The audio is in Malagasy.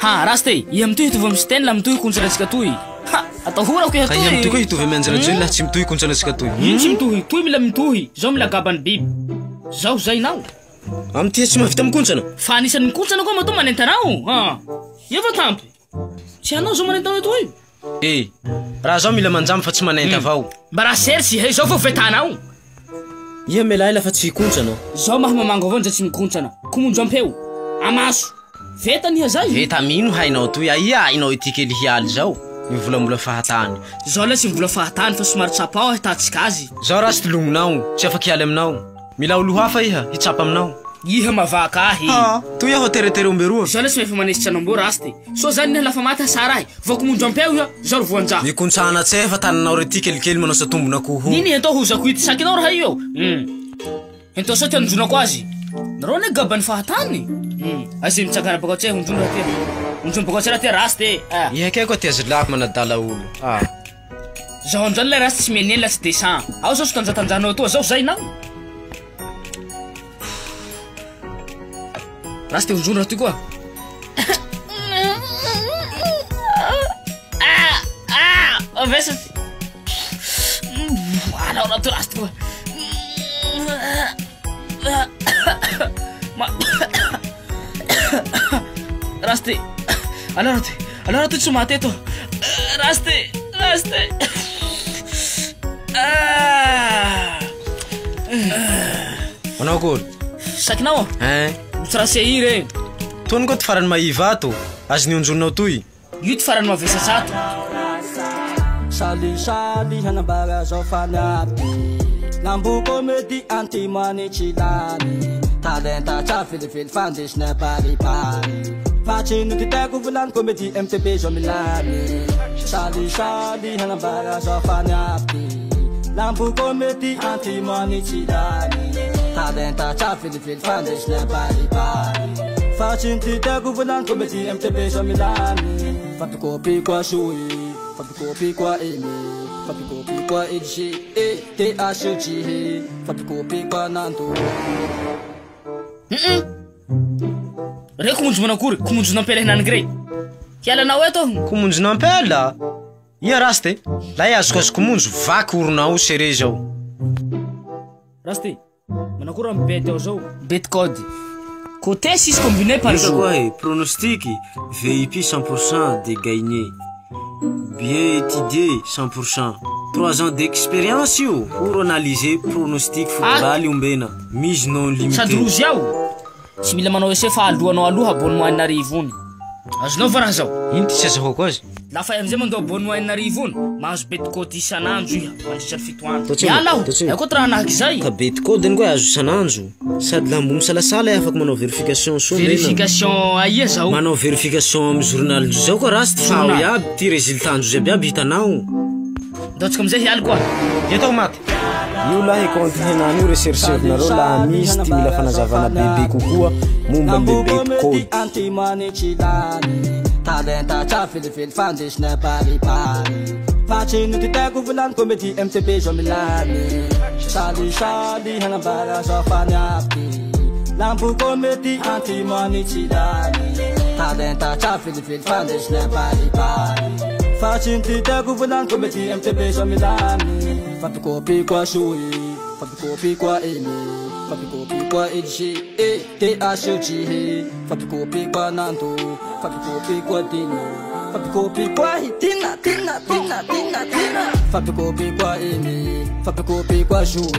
Ha, rasty, iha mitohy hitovy amin'ny Stène la mitohy kontranatsika toy. Ha, atao horako iha Ka iha mitohy koa toy. hitovy amin'Anjela Jolie laha tsy mitohy kontranatsika toy. Tsy mitohy, toy mila mitohy. Zao mila gabany biby. Zao zainao. Amty tsy mahavita mikontrana. Fa anisan'ny mikontrana koa mato manentanao. Ha. Iha va tampy. Tsy anao zao manentana toy. Raha zao mila manjamy fa tsy manenty avao. Mba raha sersy, zao fa vetanao. Iha melaela fa tsy kontrana. Zao maha mamango avao ndra tsy mikontrana. Komonjo ampeo. Amaso. Veta niha zay. Veta mino hainao toy. Aia hainao ity kely hialy zao. Mivolambola fahatany. Zao la tsy mivola fahatany fa somary tsapao ahitatsika azy. Zao raha tsy lomonao, tsy afaky hialy aminao. Mila olo hafa iha hitsapa aminao. Iha mavaka ahy. Toy aho teretere omberoa. Zao la tsy mefa manesitra anambo rasty. So zany niha lafa maty hasara ahy. Vao komonjo ampeo iha, zao voanjaha. Mikontrana tse fa tananao rety kelikely manao sa tombona koho. Nini hentao hozako ity sakinao raha io. Hentao sao tianjonako azy. Nareo ne gabany fahatany. Azy mitsakana baka tse honjona raha ty. Honjona baka tse raha ty rasty. Iha kay koa ty azy lako manadala olo. Zaho amizany la rasty tsy menela tsy desan. Ao zao sotanjatanjanao toa zao zainao. Rasty honjona raha ty koa. Vesa. Anao raha ty rasty koa. Rasty. Allora tu ci mate to. Rasty. Manao kory? Sakinao? Mitrase ire. Tony koa ty farany maiva ato. Azy nionjonao toy. Io ty farany mavesa sato. Sali hanambara zao fanaty. Nambu komedi anti mani chilani. Talenta cha filifil fandisna pari. Facin kitego vulan komedi MTB zo milani. Sali hanambara zao fanaty. Nambu komedi anti mani chilani. Talenta cha filifil fandisna pari. Facin kitego vulan komedi MTB zo milani. Fatukopi kwa shui, fatukopi kwa emi. Fapikopi kwa edji, THG. Fapikopi kwa nanto. Re komonjo manakory, komonjo nampela hinany grey. Kiala nao eto. Komonjo nampela? Iha rasty. La iha azoko komonjo vaky oronao sere zao. Rasty, manakory amin'ny bet ao zao. Bet code. Côté 6 combiné par jour. Pronostic VIP 100% de gagner. Bien étudié 100%. 3 ans d'expérience pour analyser pronostic football umbena. Mise non limitée. Sadrozy ao. Tsy mila manao ese fa alohanao aloha abonnement anarivony. Azonao va raha zao? Ino ty tsy azahoko azy? Lafa amizay mandoa abonnement anarivony, mahazo bet code isanandro iha mandritra ny fito andro. Iala aho, akoa ty raha anahaky zay. Ka bet code koa azo isanandro. Sady laha mbo misalasala afaky manao verification soa. Verification aia zao? Manao verification amin'ny journal zao koa rasty fa ao iaby ty résultat jiaby aby hitanao. Daotsika amizay hialy koa. Etao maty. Io lahy compte henany io recherche-nareo laha misy ty mila fanazavana bebe kokoa momba ny bet code. Antimani chilani. Talenta cha filifil fandisna pari. Facin kitego vulan komedi MTB zo milani. Sali hanambara zao fanaty. Lambu komedi antimani chilani. Talenta cha filifil fandisna pari. Facin kitego vulan komedi MTB zo milani. Fapikopi kwa shui, fapikopi kwa emi. Fapikopi kwa edji, THG. Fapikopi kwa nanto, fapikopi kwa dino. Fapikopi kwa hitina. Fapikopi kwa emi, fapikopi kwa shui.